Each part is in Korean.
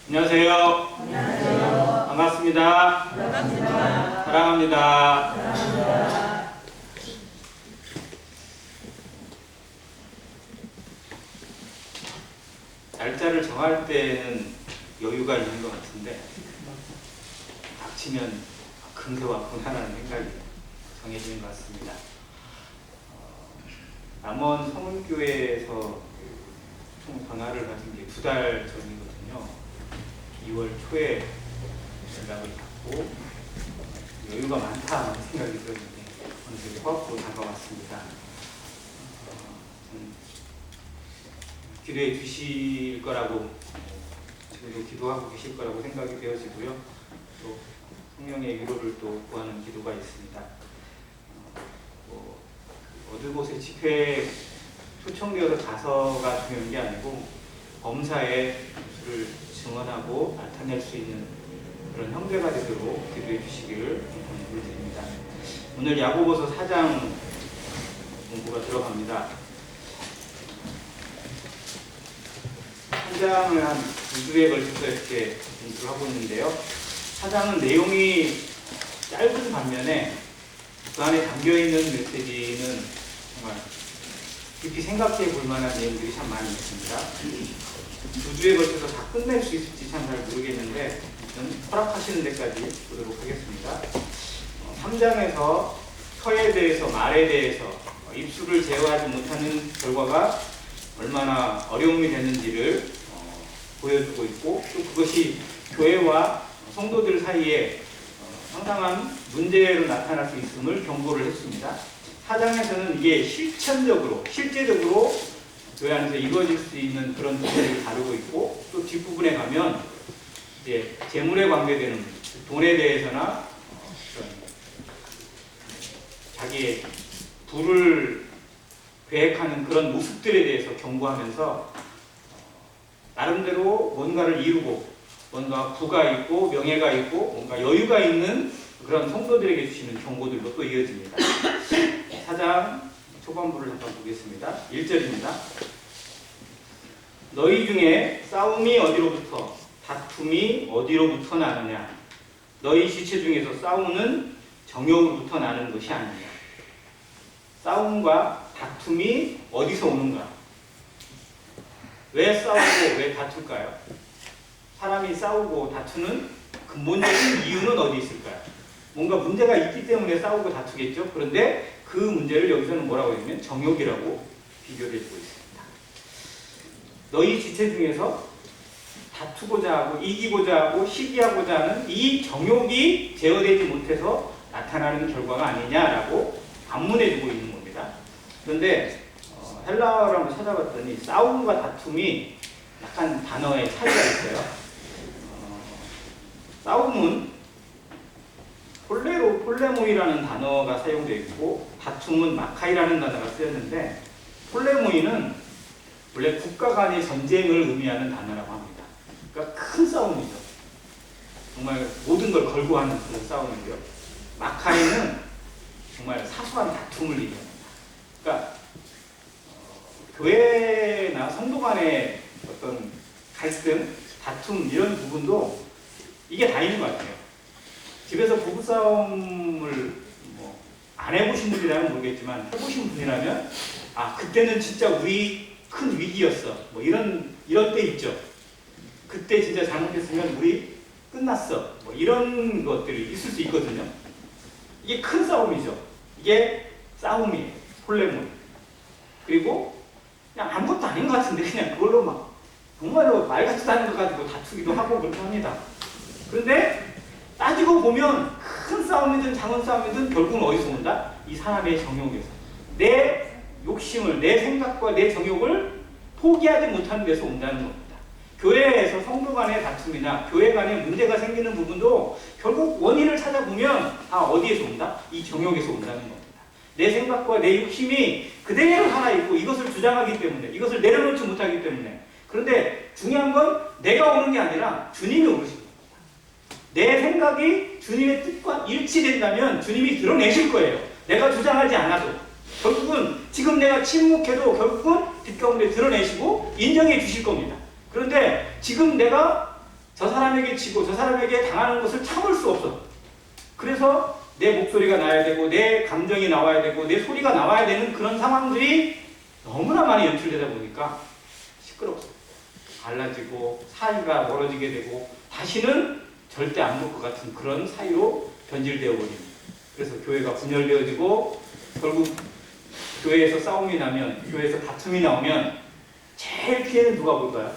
안녕하세요. 안녕하세요. 반갑습니다. 반갑습니다. 사랑합니다. 사랑합니다. 날짜를 정할 때는 여유가 있는 것 같은데 닥치면 금세 왔구나라는 생각이 정해지는 것 같습니다. 남원 성운교회에서 총 전화를 받은 게 2달 전이거든요. 2월 초에 연락을 받고 여유가 많다는 생각이 들었는데 어느새 코앞으로 다가왔습니다. 기도해 주실 거라고 지금도 기도하고 계실 거라고 생각이 되어지고요. 또 성령의 위로를 또 구하는 기도가 있습니다. 어느 곳에 집회에 초청되어서 가서가 중요한 게 아니고 범사에 예수를 증언하고 나타낼 수 있는 그런 형제가 되도록 기도해 주시기를 부탁드립니다. 오늘 야고보서 4장 공부가 들어갑니다. 4장을 한 2주에 걸쳐서 이렇게 공부를 하고 있는데요. 4장은 내용이 짧은 반면에 그 안에 담겨있는 메시지는 정말 깊이 생각해 볼 만한 내용들이 참 많이 있습니다. 2주에 걸쳐서 다 끝낼 수 있을지 참 잘 모르겠는데 아무튼 허락하시는 데까지 보도록 하겠습니다. 3장에서 서에 대해서 말에 대해서 입술을 제어하지 못하는 결과가 얼마나 어려움이 되는지를 보여주고 있고 또 그것이 교회와 성도들 사이에 상당한 문제로 나타날 수 있음을 경고를 했습니다. 4장에서는 이게 실체적으로 교회 안에서 이루어질 수 있는 그런 문제를 다루고 있고 또 뒷부분에 가면 이제 재물에 관계되는 돈에 대해서나 자기의 부를 계획하는 그런 모습들에 대해서 경고하면서 나름대로 뭔가를 이루고 뭔가 부가 있고 명예가 있고 뭔가 여유가 있는 그런 성도들에게 주시는 경고들로 또 이어집니다. 4장 초반부를 잠깐 보겠습니다. 1절입니다. 너희 중에 싸움이 어디로부터 다툼이 어디로부터 나느냐 너희 지체 중에서 싸우는 정욕으로부터 나는 것이 아니냐. 싸움과 다툼이 어디서 오는가? 왜 싸우고 왜 다툴까요? 사람이 싸우고 다투는 근본적인 이유는 어디 있을까요? 뭔가 문제가 있기 때문에 싸우고 다투겠죠? 그런데 그 문제를 여기서는 뭐라고 하냐면 정욕이라고 비교를 해주고 있습니다. 너희 지체 중에서 다투고자 하고 이기고자 하고 시기하고자 하는 이 정욕이 제어되지 못해서 나타나는 결과가 아니냐라고 반문해주고 있는 겁니다. 그런데 헬라어를 한번 찾아봤더니 싸움과 다툼이 약간 단어의 차이가 있어요. 싸움은 폴레모이라는 단어가 사용되어 있고 다툼은 마카이라는 단어가 쓰였는데 폴레모이는 원래 국가 간의 전쟁을 의미하는 단어라고 합니다. 그러니까 큰 싸움이죠. 정말 모든 걸 걸고 하는 그런 싸움이고요. 마카이는 정말 사소한 다툼을 얘기합니다. 그러니까 교회나 성도 간의 어떤 갈등, 다툼 이런 부분도 이게 다 있는 것 같아요. 집에서 부부싸움을 안 해보신 분이라면 모르겠지만 해보신 분이라면 아 그때는 진짜 우리 큰 위기였어. 이런 때 있죠. 그때 진짜 잘못했으면 우리 끝났어. 이런 것들이 있을 수 있거든요. 이게 큰 싸움이죠. 이게 싸움이에요. 폴레몬. 그리고 그냥 아무것도 아닌 것 같은데 그냥 그걸로 막 정말로 말 같지도 않은 것 가지고 다투기도 하고 그렇게 합니다. 그런데 따지고 보면 큰 싸움이든 작은 싸움이든 결국은 어디서 온다? 이 사람의 정욕에서. 내 욕심을, 내 생각과 내 정욕을 포기하지 못하는 데서 온다는 겁니다. 교회에서 성도 간의 다툼이나 교회 간에 문제가 생기는 부분도 결국 원인을 찾아보면 어디에서 온다? 이 정욕에서 온다는 겁니다. 내 생각과 내 욕심이 그대로 살아있고 이것을 주장하기 때문에 이것을 내려놓지 못하기 때문에 그런데 중요한 건 내가 오는 게 아니라 주님이 오르신 겁니다. 내 생각이 주님의 뜻과 일치된다면 주님이 드러내실 거예요. 내가 주장하지 않아도 결국은 지금 내가 침묵해도 결국은 빛 가운데 드러내시고 인정해 주실 겁니다. 그런데 지금 내가 저 사람에게 지고 저 사람에게 당하는 것을 참을 수 없어. 그래서 내 목소리가 나야 되고 내 감정이 나와야 되고 내 소리가 나와야 되는 그런 상황들이 너무나 많이 연출되다 보니까 시끄럽습니다. 갈라지고 사이가 멀어지게 되고 다시는 절대 안 볼 것 같은 그런 사이로 변질되어 버립니다. 그래서 교회가 분열되어지고 결국 교회에서 싸움이 나면, 교회에서 다툼이 나오면 제일 피해는 누가 볼까요?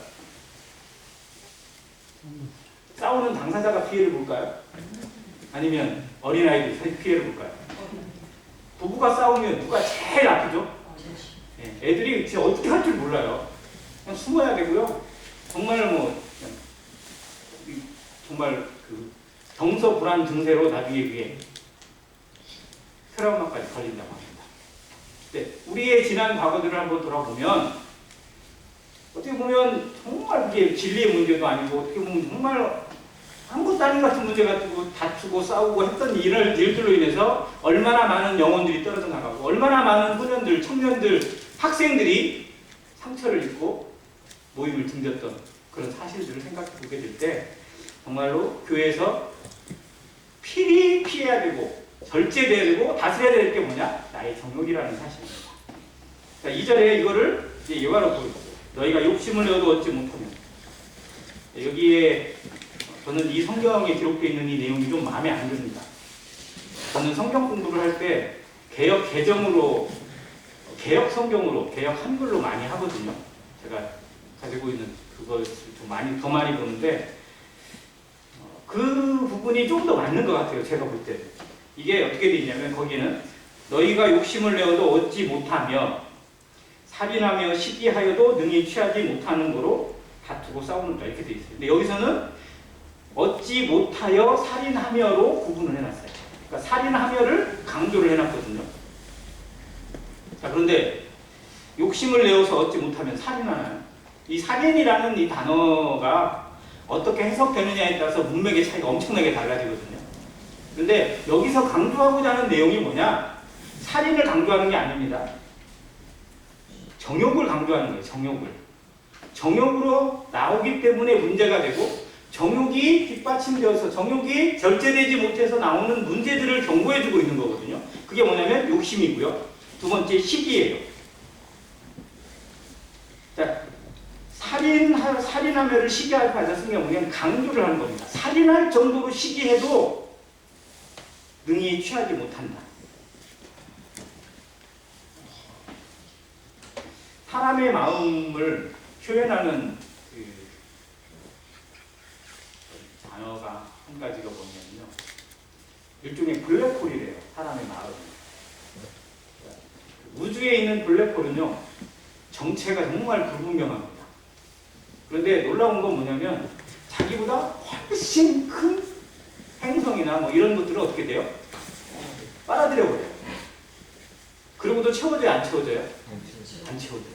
싸우는 당사자가 피해를 볼까요? 아니면 어린아이들이 피해를 볼까요? 부부가 싸우면 누가 제일 아프죠? 애들이 진짜 어떻게 할 줄 몰라요. 그냥 숨어야 되고요. 정말 정말 그 정서불안 증세로 나중에 그게 트라우마까지 걸린다고 합니다. 네, 우리의 지난 과거들을 한번 돌아보면 어떻게 보면 정말 그게 진리의 문제도 아니고 어떻게 보면 정말 아무것도 아닌 같은 문제 가지고 다투고 싸우고 했던 일들로 인해서 얼마나 많은 영혼들이 떨어져 나가고 얼마나 많은 소년들, 청년들, 학생들이 상처를 입고 모임을 등졌던 그런 사실들을 생각해 보게 될 때 정말로 교회에서 필히 피해야 되고 절제돼야 되고 다스려야 될 게 뭐냐? 나의 정욕이라는 사실입니다. 자, 2절에 이거를 이제 예화로 보여주세요. 너희가 욕심을 내어도 얻지 못하면. 여기에 저는 이 성경에 기록되어 있는 이 내용이 좀 마음에 안 듭니다. 저는 성경 공부를 할 때 개역 개정으로, 개역 성경으로, 개역 한글로 많이 하거든요. 제가 가지고 있는 그것을 좀 더 많이 보는데 그 부분이 좀 더 맞는 것 같아요. 제가 볼 때. 이게 어떻게 되어 있냐면 거기는 너희가 욕심을 내어도 얻지 못하며 살인하며 시기하여도 능히 취하지 못하는 거로 다투고 싸우는다 이렇게 되어 있어요. 근데 여기서는 얻지 못하여 살인하며로 구분을 해놨어요. 그러니까 살인하며를 강조를 해놨거든요. 자, 그런데 욕심을 내어서 얻지 못하면 살인하나요? 이 살인이라는 이 단어가 어떻게 해석되느냐에 따라서 문맥의 차이가 엄청나게 달라지거든요. 그런데 여기서 강조하고자 하는 내용이 뭐냐? 살인을 강조하는 게 아닙니다. 정욕을 강조하는 거예요. 정욕을. 정욕으로 나오기 때문에 문제가 되고 정욕이 뒷받침되어서 정욕이 절제되지 못해서 나오는 문제들을 경고해주고 있는 거거든요. 그게 뭐냐면 욕심이고요. 두 번째 시기예요. 자, 살인하며를 시기할 파자 쓴 게 뭐냐면 강조를 하는 겁니다. 살인할 정도로 시기해도 능히 취하지 못한다. 사람의 마음을 표현하는 그 단어가 한 가지가 뭐냐면요. 일종의 블랙홀이래요. 사람의 마음이. 우주에 있는 블랙홀은요. 정체가 정말 불분명합니다. 그런데 놀라운 건 뭐냐면 자기보다 훨씬 큰 행성이나 뭐 이런 것들은 어떻게 돼요? 빨아들여 버려요. 그러고도 채워져요? 안 채워져요? 안 채워져요.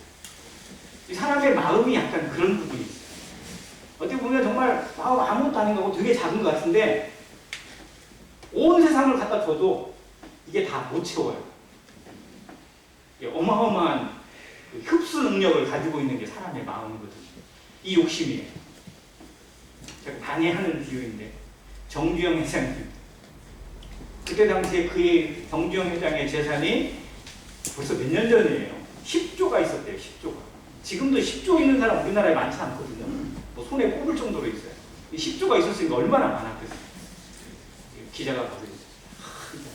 이 사람의 마음이 약간 그런 부분이 있어요. 어떻게 보면 정말 마음 아무것도 아닌 거고 되게 작은 것 같은데 온 세상을 갖다 줘도 이게 다 못 채워요. 어마어마한 그 흡수 능력을 가지고 있는 게 사람의 마음이거든요. 이 욕심이에요. 제가 많이 하는 비유인데 정주영 회장님 그때 당시에 그의 정주영 회장의 재산이 벌써 몇 년 전이에요. 10조가 있었대요. 10조가. 지금도 10조 있는 사람 우리나라에 많지 않거든요. 뭐 손에 꼽을 정도로 있어요. 10조가 있었으니까 얼마나 많았겠어요. 기자가 거기서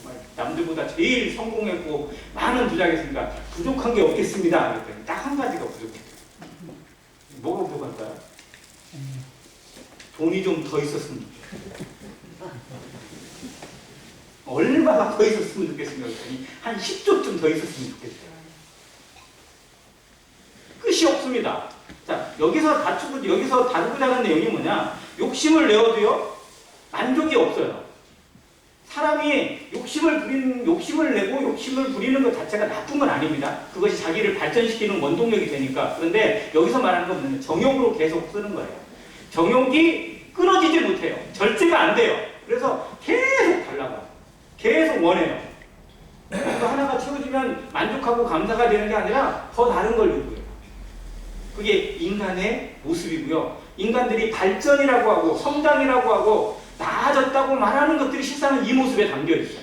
정말 남들보다 제일 성공했고 많은 부자겠으니까 부족한 게 없겠습니다. 그랬더니 딱 한 가지가 부족해요. 뭐가 부족할까요? 돈이 좀 더 있었으면 좋겠어요. 얼마가 더 있었으면 좋겠습니까? 한 10조쯤 더 있었으면 좋겠어요. 끝이 없습니다. 자, 여기서 다루고자 하는 내용이 뭐냐? 욕심을 내어도요, 만족이 없어요. 사람이 욕심을 내고 욕심을 부리는 것 자체가 나쁜 건 아닙니다. 그것이 자기를 발전시키는 원동력이 되니까. 그런데 여기서 말하는 건 뭐냐면 정욕으로 계속 쓰는 거예요. 정욕이 끊어지지 못해요. 절제가 안 돼요. 그래서 계속 달라가요. 계속 원해요. 그 하나가 채워지면 만족하고 감사가 되는 게 아니라 더 다른 걸 요구해요. 그게 인간의 모습이고요. 인간들이 발전이라고 하고 성장이라고 하고 나아졌다고 말하는 것들이 실상은 이 모습에 담겨 있어요.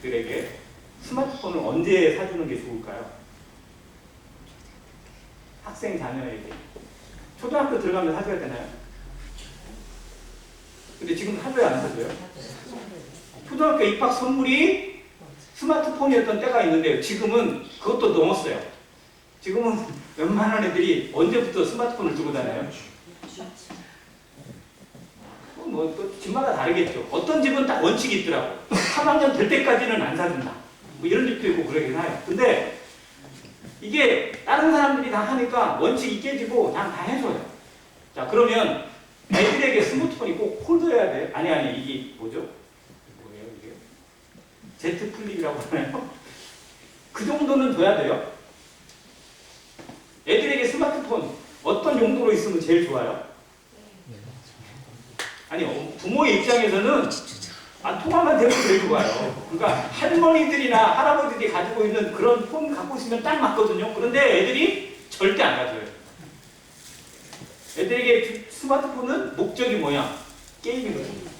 학생들에게 스마트폰을 언제 사주는 게 좋을까요? 학생 자녀에게. 초등학교 들어가면 사줘야 되나요? 근데 지금 사줘야 안 사줘요? 초등학교 입학 선물이 스마트폰이었던 때가 있는데요. 지금은 그것도 넘었어요. 지금은 웬만한 애들이 언제부터 스마트폰을 들고 다녀요? 뭐 또 집마다 다르겠죠. 어떤 집은 딱 원칙이 있더라고. 3학년 될 때까지는 안 사준다. 뭐 이런 집도 있고 그러긴 해요. 근데 이게 다른 사람들이 다 하니까 원칙이 깨지고 그냥 다 해줘요. 자, 그러면 애들에게 스마트폰이 꼭 폴더여야 돼요? 아니 이게 뭐죠? 뭐예요 이게? Z 플립이라고 하나요? 그 정도는 줘야 돼요? 애들에게 스마트폰 어떤 용도로 있으면 제일 좋아요? 아니 부모의 입장에서는 통화만 되면 제일 좋아요. 그러니까 할머니들이나 할아버지들이 가지고 있는 그런 폰 갖고 있으면 딱 맞거든요. 그런데 애들이 절대 안 가져요. 애들에게 스마트폰은 목적이 뭐야? 게임이거든요.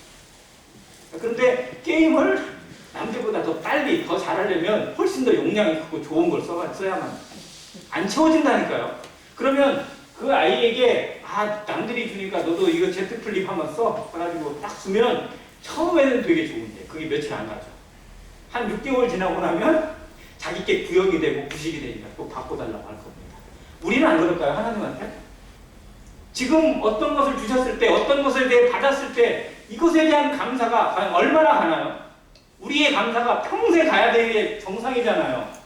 그런데 게임을 남들보다 더 빨리 더 잘하려면 훨씬 더 용량이 크고 좋은 걸 써야만 안 채워진다니까요. 그러면 그 아이에게 남들이 주니까 너도 이거 Z 플립 한번 써 해가지고 딱 쓰면 처음에는 되게 좋은데 그게 며칠 안 가죠. 한 6개월 지나고 나면 자기께 구역이 되고 부식이 되니까 또 바꿔달라고 할 겁니다. 우리는 안 그럴까요? 하나님한테? 지금 어떤 것을 주셨을 때 어떤 것에 대해 받았을 때 이것에 대한 감사가 과연 얼마나 가나요? 우리의 감사가 평생 가야 될 게 정상이잖아요.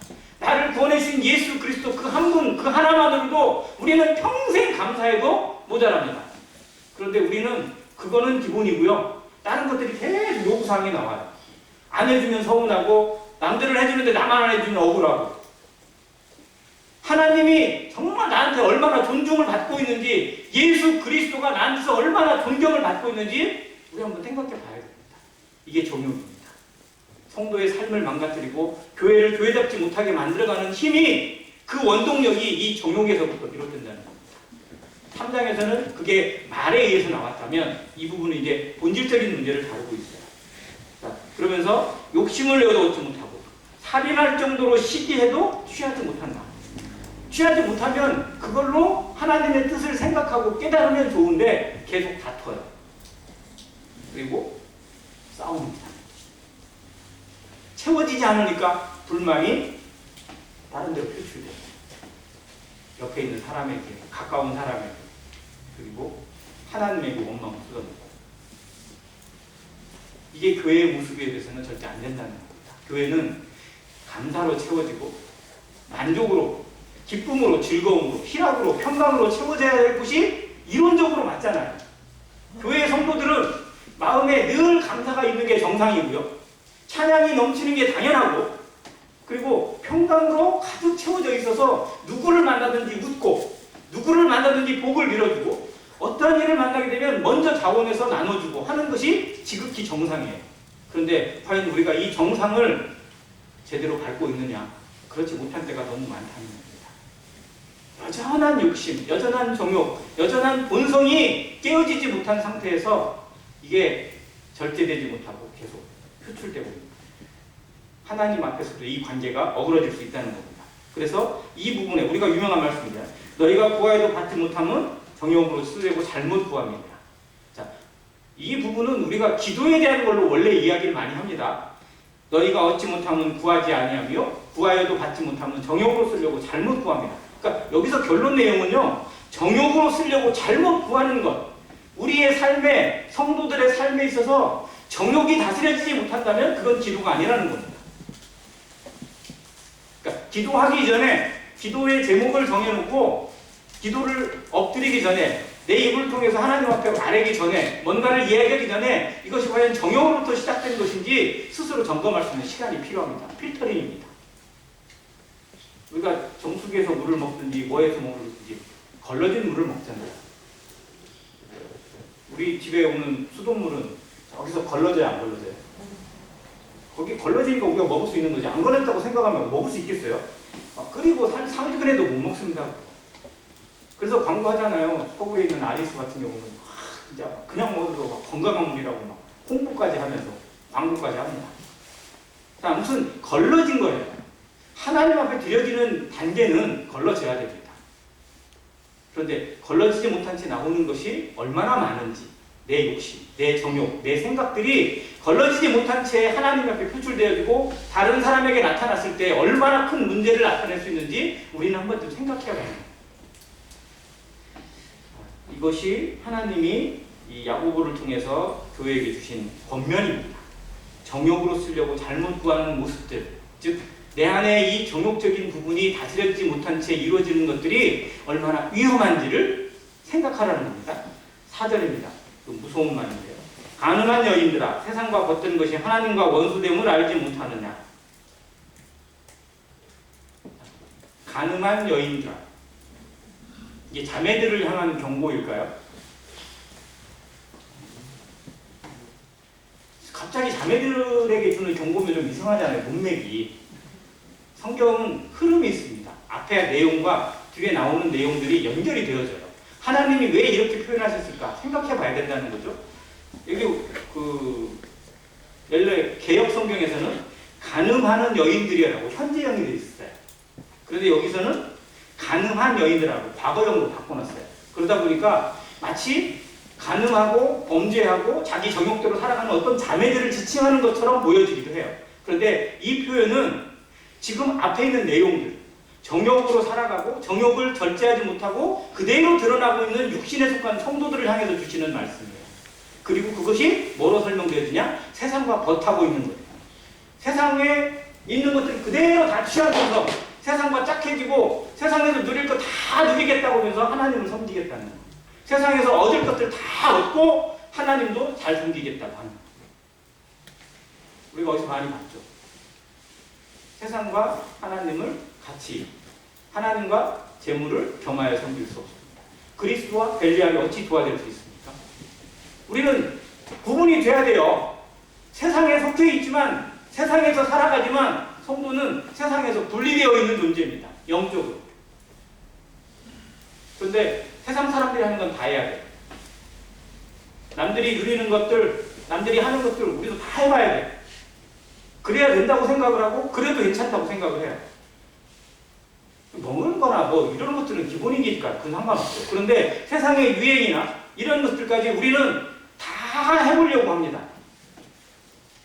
나를 구원해 주신 예수 그리스도 그 한 분, 그 하나만으로도 우리는 평생 감사해도 모자랍니다. 그런데 우리는 그거는 기본이고요. 다른 것들이 계속 요구사항이 나와요. 안 해주면 서운하고 남들은 해주는데 나만 안 해주면 억울하고 하나님이 정말 나한테 얼마나 존중을 받고 있는지 예수 그리스도가 나한테서 얼마나 존경을 받고 있는지 우리 한번 생각해 봐야 됩니다. 이게 종용입니다. 성도의 삶을 망가뜨리고 교회를 교회답지 못하게 만들어가는 힘이 그 원동력이 이 정욕에서부터 비롯된다는 겁니다. 3장에서는 그게 말에 의해서 나왔다면 이 부분은 이제 본질적인 문제를 다루고 있어요. 자, 그러면서 욕심을 내어도 얻지 못하고 살인할 정도로 시기해도 취하지 못한다. 취하지 못하면 그걸로 하나님의 뜻을 생각하고 깨달으면 좋은데 계속 다퉈요. 그리고 싸웁니다. 채워지지 않으니까 불만이 다른 데로 표출돼요. 옆에 있는 사람에게, 가까운 사람에게, 그리고 하나님에게 원망을 쏟아놓고. 이게 교회의 모습에 대해서는 절대 안 된다는 겁니다. 교회는 감사로 채워지고 만족으로, 기쁨으로, 즐거움으로, 희락으로, 평강으로 채워져야 될 곳이 이론적으로 맞잖아요. 교회의 성도들은 마음에 늘 감사가 있는 게 정상이고요. 찬양이 넘치는 게 당연하고 그리고 평강으로 가득 채워져 있어서 누구를 만나든지 웃고 누구를 만나든지 복을 빌어주고 어떠한 일을 만나게 되면 먼저 자원해서 나눠주고 하는 것이 지극히 정상이에요. 그런데 과연 우리가 이 정상을 제대로 밟고 있느냐? 그렇지 못한 때가 너무 많다는 겁니다. 여전한 욕심, 여전한 정욕, 여전한 본성이 깨어지지 못한 상태에서 이게 절제되지 못하고 계속 표출되고 있습니다. 하나님 앞에서도 이 관계가 어그러질 수 있다는 겁니다. 그래서 이 부분에 우리가 유명한 말씀입니다. 너희가 구하여도 받지 못하면 정욕으로 쓰려고 잘못 구합니다. 자, 이 부분은 우리가 기도에 대한 걸로 원래 이야기를 많이 합니다. 너희가 얻지 못하면 구하지 아니하며 구하여도 받지 못하면 정욕으로 쓰려고 잘못 구합니다. 그러니까 여기서 결론 내용은요. 정욕으로 쓰려고 잘못 구하는 것. 우리의 삶에 성도들의 삶에 있어서 정욕이 다스려지지 못한다면 그건 기도가 아니라는 겁니다. 그러니까 기도하기 전에 기도의 제목을 정해놓고 기도를 엎드리기 전에 내 입을 통해서 하나님 앞에 말하기 전에 뭔가를 이야기하기 전에 이것이 과연 정욕으로부터 시작된 것인지 스스로 점검할 수 있는 시간이 필요합니다. 필터링입니다. 우리가 정수기에서 물을 먹든지 뭐에서 물을 먹든지 걸러진 물을 먹잖아요. 우리 집에 오는 수돗물은 저기서 걸러져야 안 걸러져요? 거기 걸러지니까 우리가 먹을 수 있는 거지. 안 걸렸다고 생각하면 먹을 수 있겠어요? 끓이고 30분에도 못 먹습니다. 그래서 광고하잖아요. 서구에 있는 아리스 같은 경우는 진짜 그냥 먹어도 막 건강한 물이라고 막 홍보까지 하면서 광고까지 합니다. 자, 무슨 걸러진 거예요. 하나님 앞에 드려지는 단계는 걸러져야 됩니다. 그런데 걸러지지 못한 채 나오는 것이 얼마나 많은지, 내 욕심, 내 정욕, 내 생각들이 걸러지지 못한 채 하나님 앞에 표출되어지고 다른 사람에게 나타났을 때 얼마나 큰 문제를 나타낼 수 있는지 우리는 한번 좀 생각해야 합니다. 이것이 하나님이 이 야고보를 통해서 교회에게 주신 권면입니다. 정욕으로 쓰려고 잘못 구하는 모습들, 즉 내 안에 이 정욕적인 부분이 다스려지지 못한 채 이루어지는 것들이 얼마나 위험한지를 생각하라는 겁니다. 4절입니다. 무서운 말인데요. 가늠한 여인들아, 세상과 겉든 것이 하나님과 원수됨을 알지 못하느냐. 가늠한 여인들아, 이게 자매들을 향한 경고일까요? 갑자기 자매들에게 주는 경고면 좀 이상하잖아요. 문맥이. 성경은 흐름이 있습니다. 앞에 내용과 뒤에 나오는 내용들이 연결이 되어져요. 하나님이 왜 이렇게 표현하셨을까 생각해 봐야 된다는 거죠. 여기 원래 개역 성경에서는 가늠하는 여인들이라고 현재형이 되어 있어요. 그런데 여기서는 가늠한 여인들하고 과거형으로 바꿔놨어요. 그러다 보니까 마치 가늠하고 범죄하고 자기 정욕대로 살아가는 어떤 자매들을 지칭하는 것처럼 보여지기도 해요. 그런데 이 표현은 지금 앞에 있는 내용들, 정욕으로 살아가고 정욕을 절제하지 못하고 그대로 드러나고 있는 육신에 속한 성도들을 향해서 주시는 말씀이에요. 그리고 그것이 뭐로 설명되어지냐? 세상과 벗하고 있는 거예요. 세상에 있는 것들 그대로 다 취하면서 세상과 짝해지고 세상에서 누릴 거 다 누리겠다고 하면서 하나님을 섬기겠다는 거예요. 세상에서 얻을 것들 다 얻고 하나님도 잘 섬기겠다고 하는 거예요. 우리가 어디서 많이 봤죠? 세상과 하나님을 같이, 하나님과 재물을 겸하여 섬길 수 없습니다. 그리스도와 벨리알이 어찌 도와줄 수 있습니까? 우리는 구분이 돼야 돼요. 세상에 속해 있지만, 세상에서 살아가지만 성도는 세상에서 분리되어 있는 존재입니다. 영적으로. 그런데 세상 사람들이 하는 건 다 해야 돼요. 남들이 누리는 것들, 남들이 하는 것들 우리도 다 해봐야 돼요. 그래야 된다고 생각을 하고 그래도 괜찮다고 생각을 해요. 먹는 거나 뭐 이런 것들은 기본이니까 그건 상관없어요. 그런데 세상의 유행이나 이런 것들까지 우리는 다 해보려고 합니다.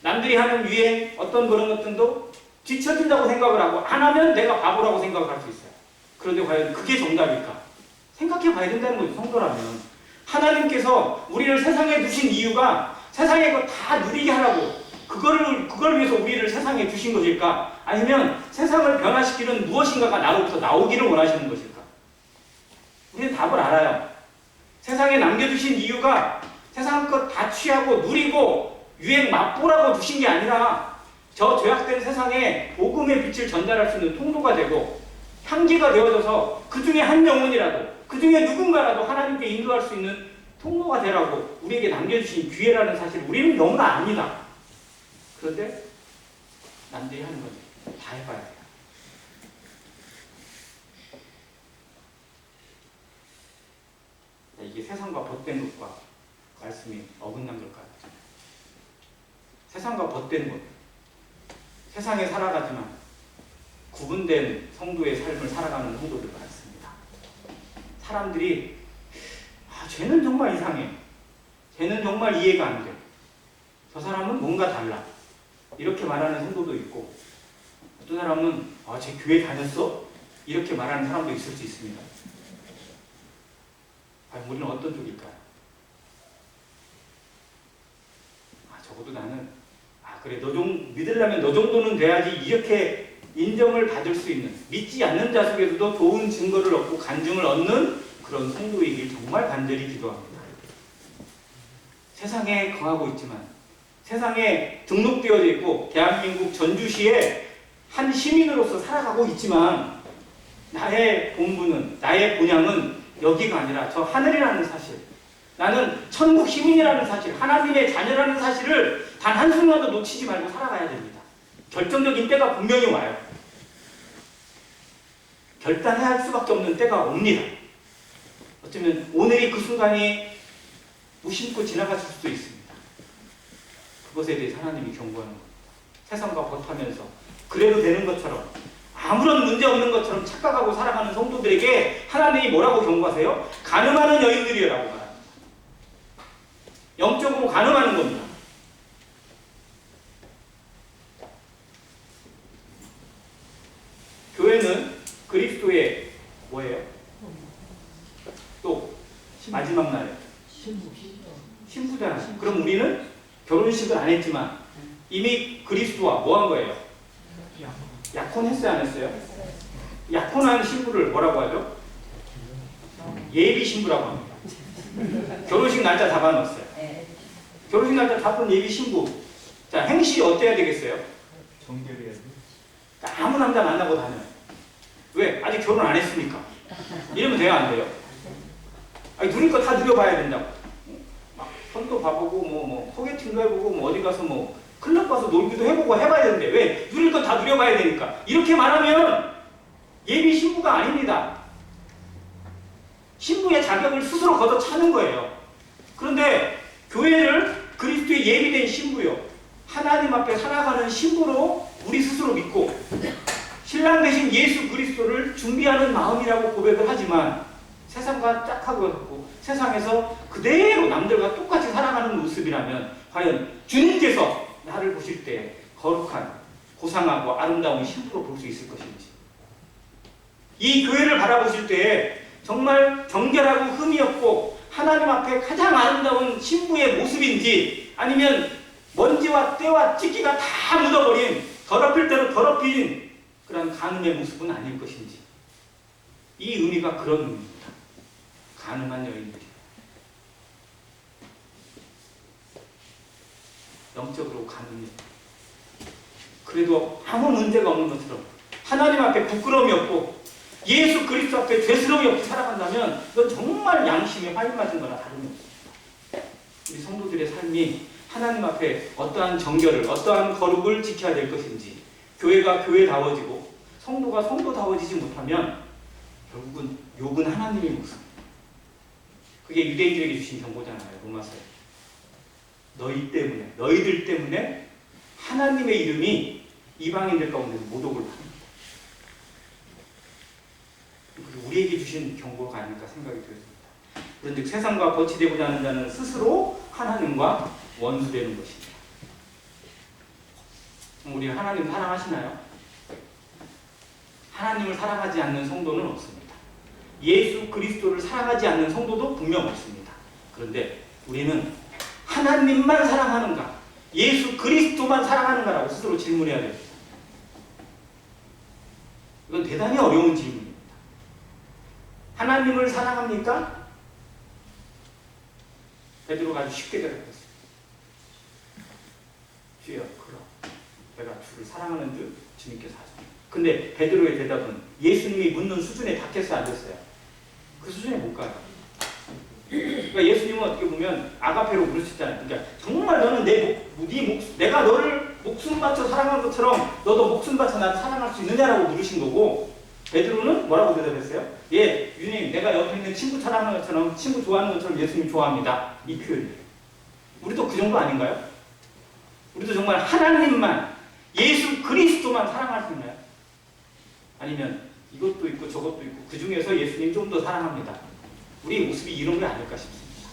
남들이 하는 유행 어떤 그런 것들도 뒤처진다고 생각을 하고 안 하면 내가 바보라고 생각을 할 수 있어요. 그런데 과연 그게 정답일까? 생각해 봐야 된다는 거죠. 성도라면. 하나님께서 우리를 세상에 두신 이유가 세상의 거 다 누리게 하라고 그걸 위해서 우리를 세상에 주신 것일까? 아니면 세상을 변화시키는 무엇인가가 나로부터 나오기를 원하시는 것일까? 우리는 답을 알아요. 세상에 남겨주신 이유가 세상 것 다 취하고 누리고 유행 맛보라고 주신 게 아니라 저 죄악된 세상에 복음의 빛을 전달할 수 있는 통로가 되고 향기가 되어져서 그 중에 한 영혼이라도 그 중에 누군가라도 하나님께 인도할 수 있는 통로가 되라고 우리에게 남겨주신 기회라는 사실을 우리는 너무나 압니다. 그런데 남들이 하는 건 다 해봐야 돼요. 이게 세상과 벗된 것과 말씀이 어긋난 걸까요? 세상과 벗된 것, 세상에 살아가지만 구분된 성도의 삶을 살아가는 성도들 많습니다. 사람들이 쟤는 정말 이상해. 쟤는 정말 이해가 안 돼. 저 사람은 뭔가 달라. 이렇게 말하는 성도도 있고 어떤 사람은 쟤 교회 다녔어? 이렇게 말하는 사람도 있을 수 있습니다. 우리는 어떤 쪽일까요? 적어도 나는 그래 믿으려면 너 정도는 돼야지 이렇게 인정을 받을 수 있는 믿지 않는 자 속에서도 좋은 증거를 얻고 간증을 얻는 그런 성도이길 정말 간절히 기도합니다. 세상에 거하고 있지만 세상에 등록되어져 있고 대한민국 전주시에 한 시민으로서 살아가고 있지만 나의 본분은 나의 본향은 여기가 아니라 저 하늘이라는 사실, 나는 천국 시민이라는 사실, 하나님의 자녀라는 사실을 단 한순간도 놓치지 말고 살아가야 됩니다. 결정적인 때가 분명히 와요. 결단해야 할 수밖에 없는 때가 옵니다. 어쩌면 오늘이 그 순간이 무심코 지나갔을 수도 있습니다. 그것에 대해서 하나님이 경고하는 겁니다. 세상과 버타면서 그래도 되는 것처럼 아무런 문제 없는 것처럼 착각하고 살아가는 성도들에게 하나님이 뭐라고 경고하세요? 간음하는 여인들이라고 말합니다. 영적으로 간음하는 겁니다. 교회는 그리스도의 뭐예요? 또 마지막 날에 신부잖아요. 그럼 우리는 결혼식을 안 했지만 이미 그리스도와 뭐 한 거예요? 약혼했어요, 안 했어요? 약혼한 신부를 뭐라고 하죠? 예비 신부라고 합니다. 결혼식 날짜 잡아놨어요. 결혼식 날짜 잡은 예비 신부. 자, 행실이 어때야 되겠어요? 정결해야 돼. 아무 남자 만나고 다녀요. 왜? 아직 결혼 안 했으니까. 이러면 돼요, 안 돼요? 아니, 누릴 거 다 누려봐야 된다고. 막 손도 봐보고 뭐 소개팅도 해보고 뭐 어디 가서 뭐 클럽 가서 놀기도 해보고 해봐야 되는데 왜? 누릴 건 다 누려봐야 되니까. 이렇게 말하면 예비 신부가 아닙니다. 신부의 자격을 스스로 걷어차는 거예요. 그런데 교회를 그리스도의 예비된 신부요, 하나님 앞에 살아가는 신부로 우리 스스로 믿고 신랑 되신 예수 그리스도를 준비하는 마음이라고 고백을 하지만 세상과 짝하고 세상에서 그대로 남들과 똑같이 살아가는 모습이라면 과연 주님께서 나를 보실 때 거룩한 고상하고 아름다운 신부로 볼 수 있을 것인지, 이 교회를 바라보실 때 정말 정결하고 흠이 없고 하나님 앞에 가장 아름다운 신부의 모습인지, 아니면 먼지와 때와 찌기가 다 묻어버린 더럽힐 대로 더럽힌 그런 간음의 모습은 아닐 것인지, 이 의미가 그런 의미입니다. 간음한 여인들이 영적으로 간음해요. 그래도 아무 문제가 없는 것처럼 하나님 앞에 부끄러움이 없고 예수 그리스도 앞에 죄스러움이 없이 살아간다면 그건 정말 양심에 화인맞은 거나 다름이 없습니다. 우리 성도들의 삶이 하나님 앞에 어떠한 정결을, 어떠한 거룩을 지켜야 될 것인지, 교회가 교회다워지고 성도가 성도다워지지 못하면 결국은 욕은 하나님이 먹습니다. 그게 유대인들에게 주신 경고잖아요. 로마서에. 너희 때문에, 너희들 때문에 하나님의 이름이 이방인들 가운데서 모독을 받습니다. 그리고 우리에게 주신 경고가 아닐까 생각이 되었습니다. 그런즉 세상과 거치되고자 하는 자는 스스로 하나님과 원수되는 것입니다. 우리 하나님 사랑하시나요? 하나님을 사랑하지 않는 성도는 없습니다. 예수 그리스도를 사랑하지 않는 성도도 분명 없습니다. 그런데 우리는 하나님만 사랑하는가, 예수 그리스도만 사랑하는가라고 스스로 질문해야 됩니다. 이건 대단히 어려운 질문입니다. 하나님을 사랑합니까? 베드로가 아주 쉽게 대답했어요. 주여, 그럼 내가 주를 사랑하는 줄 주님께서 하십니다. 근데 베드로의 대답은 예수님이 묻는 수준에 닿겠어요, 안 됐어요? 그 수준에 못 가요. 그러니까 예수님은 어떻게 보면 아가페로 물으셨잖아요. 그러니까 정말 너는 내가 너를 목숨 바쳐 사랑한 것처럼 너도 목숨 바쳐 나를 사랑할 수 있느냐라고 물으신 거고, 베드로는 뭐라고 대답했어요? 예, 주님, 내가 옆에 있는 친구 사랑하는 것처럼, 친구 좋아하는 것처럼 예수님 좋아합니다. 이 표현이에요. 우리도 그 정도 아닌가요? 우리도 정말 하나님만, 예수 그리스도만 사랑할 수 있나요? 아니면 이것도 있고 저것도 있고 그 중에서 예수님 좀 더 사랑합니다. 우리의 모습이 이런 게 아닐까 싶습니다.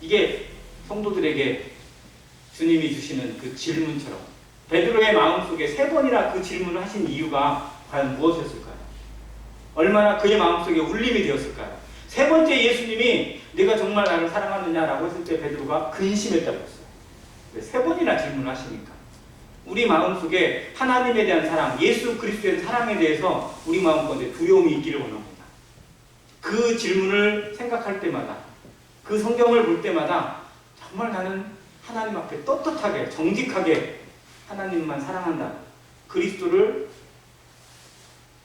이게 성도들에게 주님이 주시는 그 질문처럼 베드로의 마음속에 3번이나 그 질문을 하신 이유가 과연 무엇이었을까요? 얼마나 그의 마음속에 울림이 되었을까요? 3번째 예수님이 내가 정말 나를 사랑하느냐라고 했을 때 베드로가 근심했다고 했어요. 왜 3번이나 질문을 하시니까. 우리 마음속에 하나님에 대한 사랑, 예수 그리스도의 사랑에 대해서 우리 마음가운데 두려움이 있기를 원합니다. 그 질문을 생각할 때마다, 그 성경을 볼 때마다 정말 나는 하나님 앞에 떳떳하게, 정직하게 하나님만 사랑한다, 그리스도를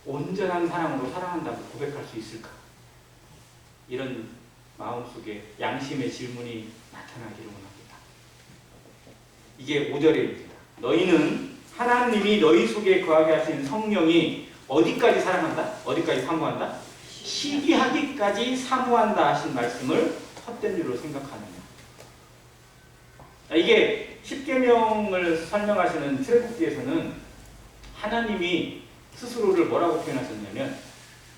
온전한 사랑으로 사랑한다고 고백할 수 있을까? 이런 마음속에 양심의 질문이 나타나기를 원합니다. 이게 5절입니다. 너희는 하나님이 너희 속에 거하게 하신 성령이 어디까지 사랑한다? 어디까지 사모한다? 시기하기까지 사모한다 하신 말씀을 헛된 일로 생각하느냐. 이게 십계명을 설명하시는 출애굽기에서는 하나님이 스스로를 뭐라고 표현하셨냐면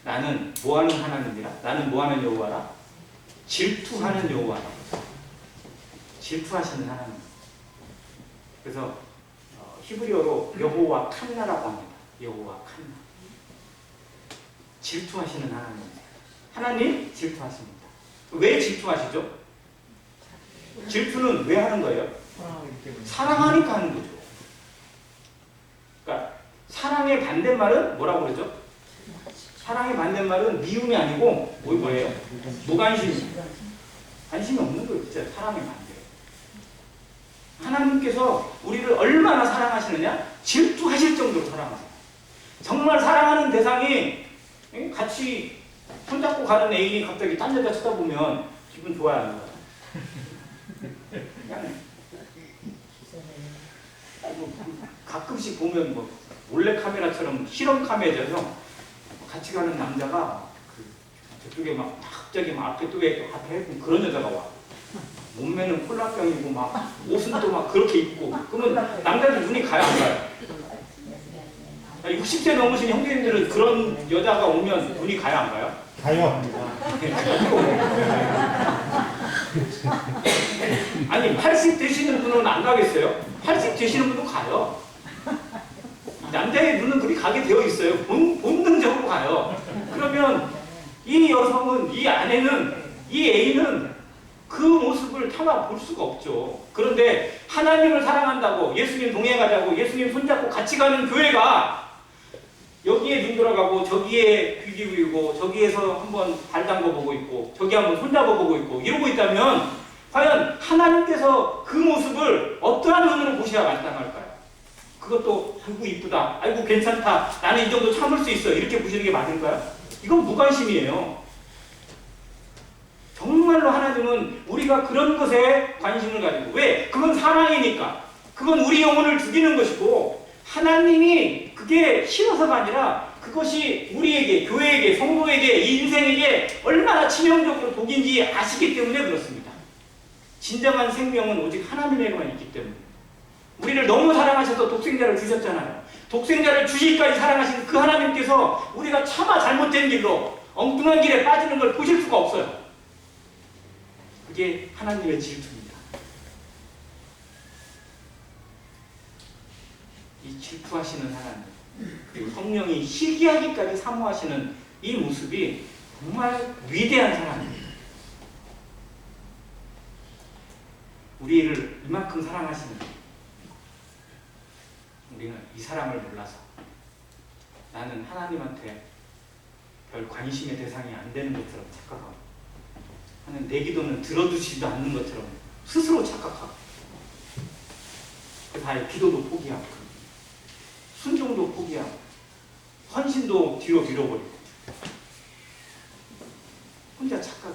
나는 뭐하는 하나님이라? 나는 뭐하는 여호와라? 질투하는 여호와라. 질투하시는 하나님. 그래서 히브리어로 여호와 칸나라고 합니다. 여호와 칸나. 질투하시는 하나님입니다. 하나님 질투하십니다. 왜 질투하시죠? 질투는 왜 하는 거예요? 사랑하니까 하는 거죠. 그러니까 사랑의 반대말은 뭐라고 그러죠? 사랑의 반대말은 미움이 아니고 뭐예요? 무관심입니다. 관심이 없는 거예요. 진짜 사랑의 반대. 하나님께서 우리를 얼마나 사랑하시느냐? 질투하실 정도로 사랑하세요. 정말 사랑하는 대상이 같이 손잡고 가는 애인이 갑자기 딴 여자 쳐다보면 기분 좋아요? 안 좋아요? 그냥 가끔씩 보면 뭐 몰래카메라처럼 실험 카메라죠. 같이 가는 남자가 저쪽에 막 갑자기 막 앞에 했고 그런 여자가 와. 몸매는 콜라병이고 막 옷은 또 막 그렇게 입고 그러면 남자들 눈이 가요 안 가요? 60세 넘으신 형제님들은 그런 여자가 오면 눈이 가요 안 가요? 가요. 아니 80 되시는 분은 안 가겠어요? 80 되시는 분도 가요. 남자의 눈은 그렇게 가게 되어 있어요. 본능적으로 가요. 그러면 이 여성은, 이 아내는, 이 애인은 그 모습을 타마 볼 수가 없죠. 그런데 하나님을 사랑한다고 예수님 동행하자고 예수님 손잡고 같이 가는 교회가 여기에 눈 돌아가고 저기에 귀 기울이고 저기에서 한번 발 담궈보고 있고 저기 한번 손잡아보고 있고 이러고 있다면 과연 하나님께서 그 모습을 어떠한 눈으로 보셔야 마땅할까요? 그것도 아이고 이쁘다, 아이고 괜찮다, 나는 이 정도 참을 수 있어 이렇게 보시는 게 맞을까요? 이건 무관심이에요. 정말로 하나님은 우리가 그런 것에 관심을 가지고 왜? 그건 사랑이니까. 그건 우리 영혼을 죽이는 것이고 하나님이 그게 싫어서가 아니라 그것이 우리에게, 교회에게, 성도에게, 인생에게 얼마나 치명적으로 독인지 아시기 때문에 그렇습니다. 진정한 생명은 오직 하나님에게만 있기 때문에. 우리를 너무 사랑하셔서 독생자를 주셨잖아요. 독생자를 주시기까지 사랑하신 그 하나님께서 우리가 차마 잘못된 길로 엉뚱한 길에 빠지는 걸 보실 수가 없어요. 그게 하나님의 질투입니다. 이 질투하시는 하나님, 그리고 성령이 희귀하기까지 사모하시는 이 모습이 정말 위대한 사랑입니다. 우리를 이만큼 사랑하시는 우리는 이 사랑을 몰라서 나는 하나님한테 별 관심의 대상이 안 되는 것처럼 착각하고 하는 내 기도는 들어주시지도 않는 것처럼 스스로 착각하고 그래서 아예 기도도 포기하고 순종도 포기하고 헌신도 뒤로 밀어버리고 혼자 착각.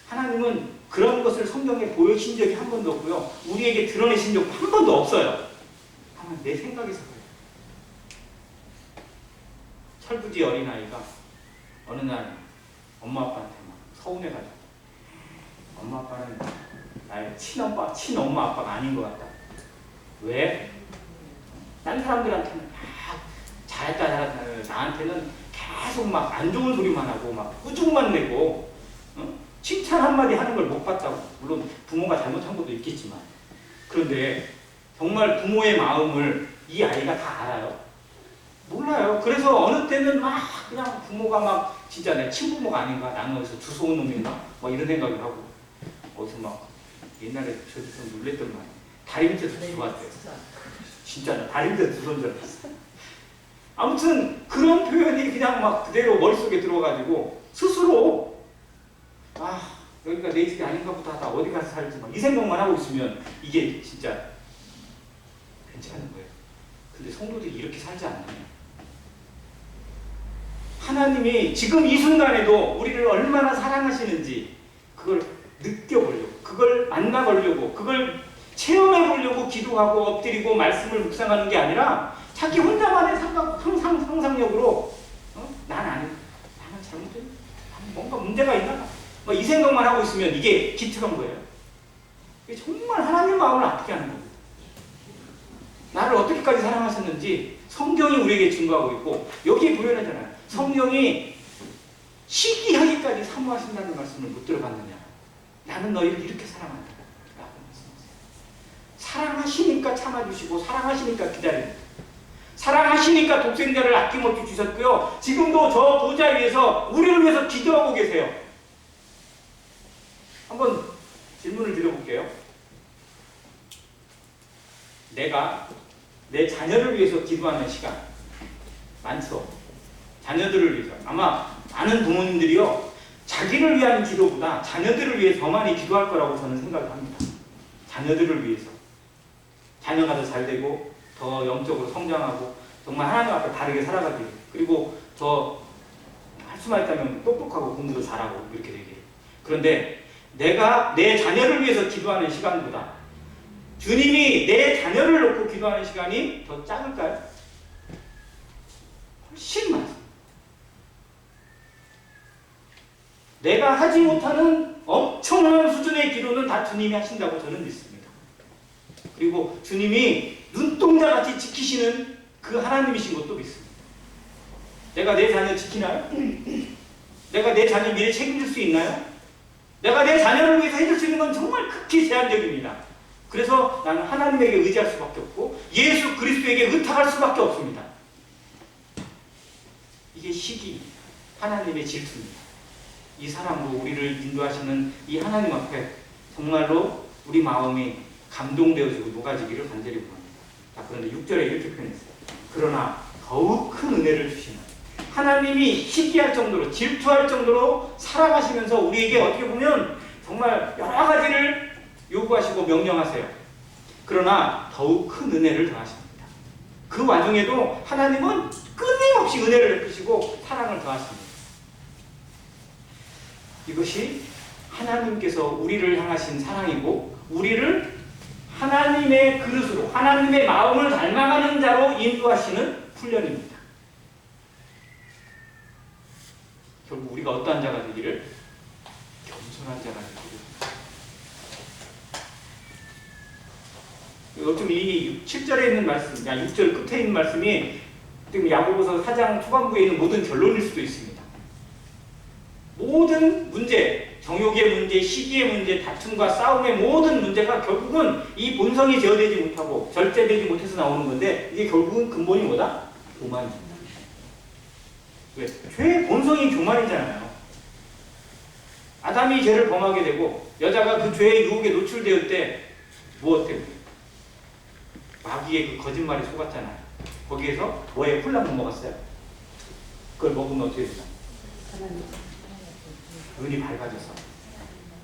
하나님은 그런 것을 성경에 보여주신 적이 한 번도 없고요. 우리에게 드러내신 적도 한 번도 없어요. 다만 내 생각에서 그래요. 철부지 어린아이가 어느 날 엄마 아빠한테 막 서운해가지고 엄마 아빠는 나의 친엄마 아빠가 아닌 것 같다. 왜? 딴 사람들한테는 막 잘했다 나한테는 계속 막 안 좋은 소리만 하고 막 꾸중만 내고 칭찬 한마디 하는 걸 못 봤다고. 물론 부모가 잘못한 것도 있겠지만 그런데 정말 부모의 마음을 이 아이가 다 알아요? 몰라요. 그래서 어느 때는 막 그냥 부모가 막 진짜 내 친부모가 아닌가, 나는 어디서 주워온 놈인가 막 이런 생각을 하고 어디서 막 옛날에 저도 좀 놀랬던 말이에요. 다리 밑에서 주워왔대요. 진짜 나 다리 밑에서 주워온 줄 알았어. 아무튼 그런 표현이 그냥 막 그대로 머릿속에 들어가지고 스스로 여기가 내 집이 아닌가 보다 하다 어디 가서 살지 막 이 생각만 하고 있으면 이게 진짜 괜찮은 거예요. 근데 성도들이 이렇게 살지 않나요? 하나님이 지금 이 순간에도 우리를 얼마나 사랑하시는지 그걸 느껴보려고, 그걸 만나보려고, 그걸 체험해보려고 기도하고 엎드리고 말씀을 묵상하는 게 아니라 자기 혼자만의 항상 상상력으로 나는 잘못했, 나는 뭔가 문제가 있나? 뭐 이 생각만 하고 있으면 이게 기특한 거예요. 이게 정말 하나님 마음을 아프게 하는 거예요. 나를 어떻게까지 사랑하셨는지 성경이 우리에게 증거하고 있고 여기에 보여내잖아요. 성경이 시기하기까지 사모하신다는 말씀을 못 들어봤느냐. 나는 너희를 이렇게 사랑한다 라고 말씀하세요. 사랑하시니까 참아주시고 사랑하시니까 기다립니다. 사랑하시니까 독생자를 아낌없이 주셨고요. 지금도 저 보좌 위에서 우리를 위해서 기도하고 계세요. 한번 질문을 드려볼게요. 내가 내 자녀를 위해서 기도하는 시간 많죠? 자녀들을 위해서. 아마 많은 부모님들이요, 자기를 위한 기도보다 자녀들을 위해 더 많이 기도할 거라고 저는 생각을 합니다. 자녀들을 위해서. 자녀가 더 잘 되고 더 영적으로 성장하고 정말 하나님 앞에 바르게 살아가길, 그리고 더 할 수만 있다면 똑똑하고 공부도 잘하고 이렇게 되길. 그런데 내가 내 자녀를 위해서 기도하는 시간보다 주님이 내 자녀를 놓고 기도하는 시간이 더 작을까요? 훨씬 많습니다. 내가 하지 못하는 엄청난 수준의 기도는 다 주님이 하신다고 저는 믿습니다. 그리고 주님이 눈동자같이 지키시는 그 하나님이신 것도 믿습니다. 내가 내 자녀 지키나요? 내가 내 자녀 미래 책임질 수 있나요? 내가 내 자녀를 위해서 해줄 수 있는 건 정말 극히 제한적입니다. 그래서 나는 하나님에게 의지할 수밖에 없고 예수 그리스도에게 의탁할 수밖에 없습니다. 이게 시기, 하나님의 질투입니다. 이 사랑으로 우리를 인도하시는 이 하나님 앞에 정말로 우리 마음이 감동되어지고 녹아지기를 간절히 원합니다. 그런데 6절에 이렇게 표현했어요. 그러나 더욱 큰 은혜를 주시는 하나님이 시기할 정도로, 질투할 정도로 사랑하시면서 우리에게 어떻게 보면 정말 여러 가지를 요구하시고 명령하세요. 그러나 더욱 큰 은혜를 더하십니다. 그 와중에도 하나님은 끊임없이 은혜를 베푸시고 사랑을 더하십니다. 이것이 하나님께서 우리를 향하신 사랑이고 우리를 하나님의 그릇으로, 하나님의 마음을 닮아가는 자로 인도하시는 훈련입니다. 결국 우리가 어떠한 자가 되기를? 겸손한 자가 되기를. 요즘 이 7절에 있는 말씀, 6절 끝에 있는 말씀이 지금 야고보서 4장 초반부에 있는 모든 결론일 수도 있습니다. 모든 문제, 정욕의 문제, 시기의 문제, 다툼과 싸움의 모든 문제가 결국은 이 본성이 제어되지 못하고 절제되지 못해서 나오는 건데 이게 결국은 근본이 뭐다? 교만입니다. 왜? 죄의 본성이 교만이잖아요. 아담이 죄를 범하게 되고 여자가 그 죄의 유혹에 노출되었을 때 무엇 때문에? 마귀의 그 거짓말이 속았잖아요. 거기에서 뭐에 홀랑 못 먹었어요? 그걸 먹으면 어떻게 되나? 눈이 밝아져서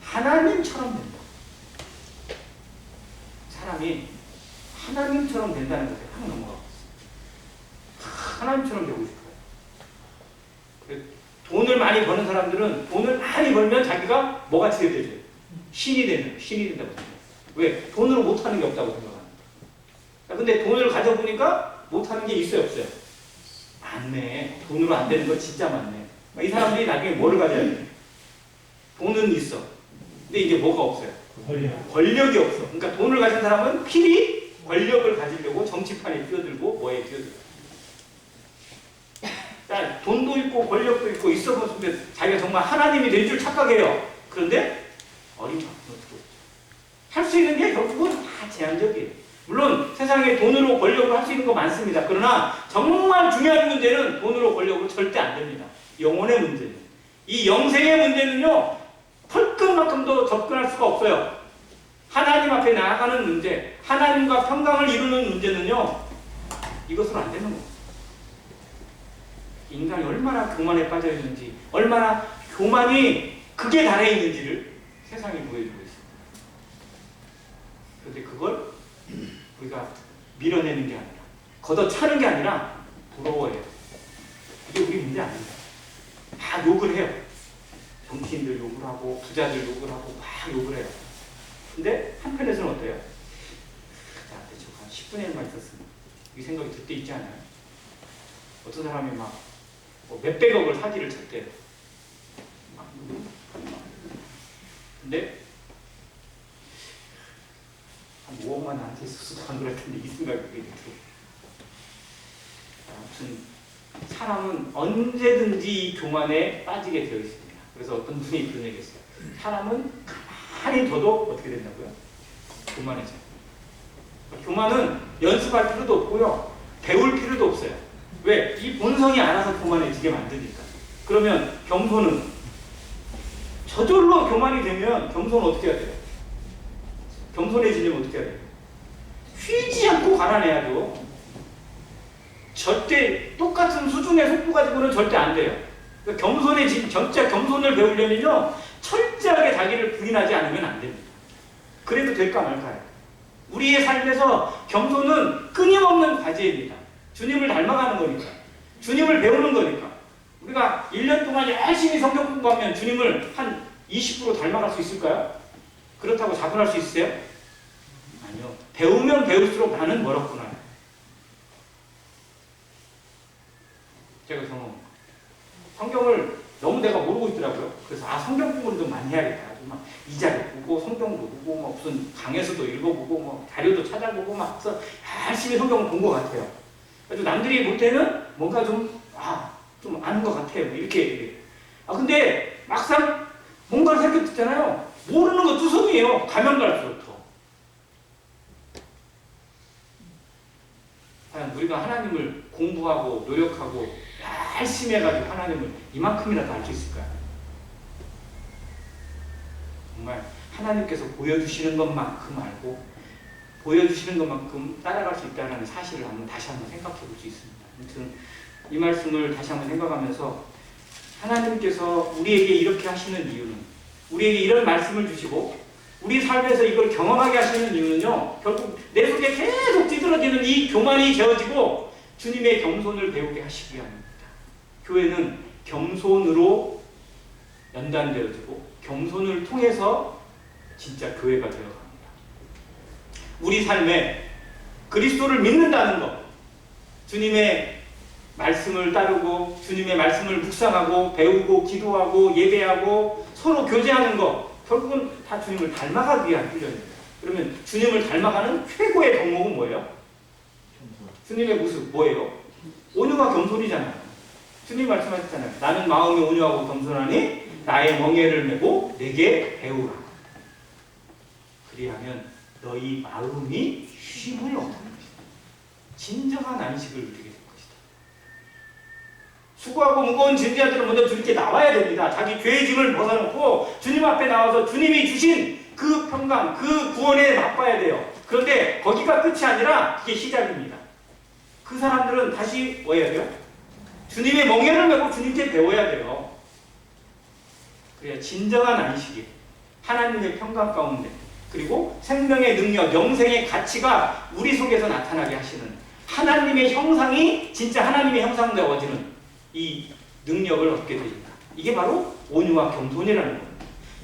하나님처럼 된다. 사람이 하나님처럼 된다는 것에 확 넘어가고 있어요. 하나님처럼 되고 싶어요. 돈을 많이 버는 사람들은 돈을 많이 벌면 자기가 뭐같이 되죠? 신이 된다고 생각해요. 왜? 돈으로 못하는 게 없다고 생각합니다. 근데 돈을 가져보니까 못하는 게 있어요, 없어요? 많네. 돈으로 안 되는 거 진짜 많네. 이 사람들이 나중에 뭐를 가져야 돼? 돈은 있어. 근데 이제 뭐가 없어요? 권력이 없어. 그러니까 돈을 가진 사람은 필히 권력을 가지려고 정치판에 뛰어들고 뭐에 뛰어들고. 돈도 있고 권력도 있고 있어 보면 자기가 정말 하나님이 될 줄 착각해요. 그런데 어림없어. 할 수 있는 게 결국은 다 제한적이에요. 물론 세상에 돈으로 권력으로 할 수 있는 거 많습니다. 그러나 정말 중요한 문제는 돈으로 권력으로 절대 안 됩니다. 영혼의 문제는. 이 영생의 문제는요. 펄끔만큼도 접근할 수가 없어요. 하나님 앞에 나아가는 문제, 하나님과 평강을 이루는 문제는요. 이것으로 안 되는 거예요. 인간이 얼마나 교만에 빠져 있는지, 얼마나 교만이 극에 달해 있는지를 세상이 보여주고 있습니다. 그런데 그걸 우리가 밀어내는 게 아니라, 걷어차는 게 아니라 부러워해요. 이게 우리 문제 아닙니다. 다 욕을 해요. 정치인들 욕을 하고, 부자들 욕을 하고, 막 욕을 해요. 근데 한편에서는 어때요? 나한테 저거 한 10분의 1만 있었으면 이 생각이 들 때 있지 않아요? 어떤 사람이 막 몇백억을 사기를 쳤대요. 근데 한 5억만 나한테 있었어도 안 그럴 텐데 이 생각이 들어요. 아무튼 사람은 언제든지 이 교만에 빠지게 되어 있습니다. 그래서 어떤 분이 그런 얘기 했어요. 사람은 가만히 둬도 어떻게 된다고요? 교만해져요. 교만은 연습할 필요도 없고요. 배울 필요도 없어요. 왜? 이 본성이 알아서 교만해지게 만드니까. 그러면 겸손은 저절로 교만이 되면 겸손은 어떻게 해야 돼요? 겸손해지려면 어떻게 해야 돼요? 휘지 않고 갈아내야죠. 절대 똑같은 수준의 속도 가지고는 절대 안 돼요. 그러니까 진짜 겸손을 배우려면요, 철저하게 자기를 부인하지 않으면 안 됩니다. 그래도 될까 말까요? 우리의 삶에서 겸손은 끊임없는 과제입니다. 주님을 닮아가는 거니까. 주님을 배우는 거니까. 우리가 1년 동안 열심히 성경 공부하면 주님을 한 20% 닮아갈 수 있을까요? 그렇다고 자분할 수 있으세요? 아니요. 배우면 배울수록 나는 멀었구나. 제가 성경을 너무 내가 모르고 있더라고요. 그래서 성경 공부를 좀 많이 해야겠다. 막 이자도 보고 성경도 보고 막 무슨 강에서도 읽어보고 뭐 자료도 찾아보고 막 해서 열심히 성경을 본 것 같아요. 그래서 남들이 볼 때는 뭔가 좀 아는 것 같아요. 이렇게. 근데 막상 뭔가를 생각 듣잖아요. 모르는 거 투성이에요. 가면 갈수록 더. 과연 우리가 하나님을 공부하고 노력하고 열심히 해가지고 하나님을 이만큼이라도 알 수 있을까요? 정말 하나님께서 보여주시는 것만큼 알고 보여주시는 것만큼 따라갈 수 있다는 사실을 다시 한번 생각해 볼 수 있습니다. 아무튼 이 말씀을 다시 한번 생각하면서 하나님께서 우리에게 이렇게 하시는 이유는, 우리에게 이런 말씀을 주시고 우리 삶에서 이걸 경험하게 하시는 이유는요, 결국 내 속에 계속 찌들어지는 이 교만이 재어지고 주님의 겸손을 배우게 하시기 위함입니다. 교회는 겸손으로 연단되어지고 겸손을 통해서 진짜 교회가 되어갑니다. 우리 삶에 그리스도를 믿는다는 것, 주님의 말씀을 따르고 주님의 말씀을 묵상하고 배우고 기도하고 예배하고 서로 교제하는 것, 결국은 다 주님을 닮아가기 위한 훈련입니다. 그러면 주님을 닮아가는 최고의 덕목은 뭐예요? 주님의 모습 뭐예요? 온유와 겸손이잖아요. 주님 말씀하셨잖아요. 나는 마음이 온유하고 겸손하니 나의 멍에를 메고 내게 배우라. 그리하면 너희 마음이 쉼을 얻는 것이다. 진정한 안식을 누리게 될 것이다. 수고하고 무거운 짐자들은 먼저 주님께 나와야 됩니다. 자기 죄의 짐을 벗어놓고 주님 앞에 나와서 주님이 주신 그 평강, 그 구원에 맛봐야 돼요. 그런데 거기가 끝이 아니라 이게 시작입니다. 그 사람들은 다시 뭐 해야 돼요? 주님의 멍에를 메고 주님께 배워야 돼요. 그래야 진정한 안식이 하나님의 평강 가운데, 그리고 생명의 능력, 영생의 가치가 우리 속에서 나타나게 하시는 하나님의 형상이 진짜 하나님의 형상으로 되어지는 이 능력을 얻게 됩니다. 이게 바로 온유와 겸손이라는 거예요.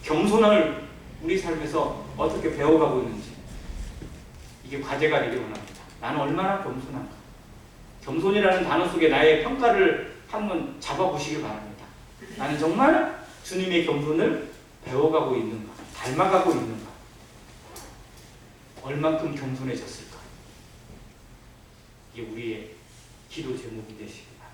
겸손을 우리 삶에서 어떻게 배워가고 있는지, 이게 과제가 되길 원합니다. 나는 얼마나 겸손한가? 겸손이라는 단어 속에 나의 평가를 한번 잡아보시길 바랍니다. 나는 정말 주님의 겸손을 배워가고 있는가? 닮아가고 있는가? 얼만큼 겸손해졌을까? 이게 우리의 기도 제목이 되시기 바랍니다.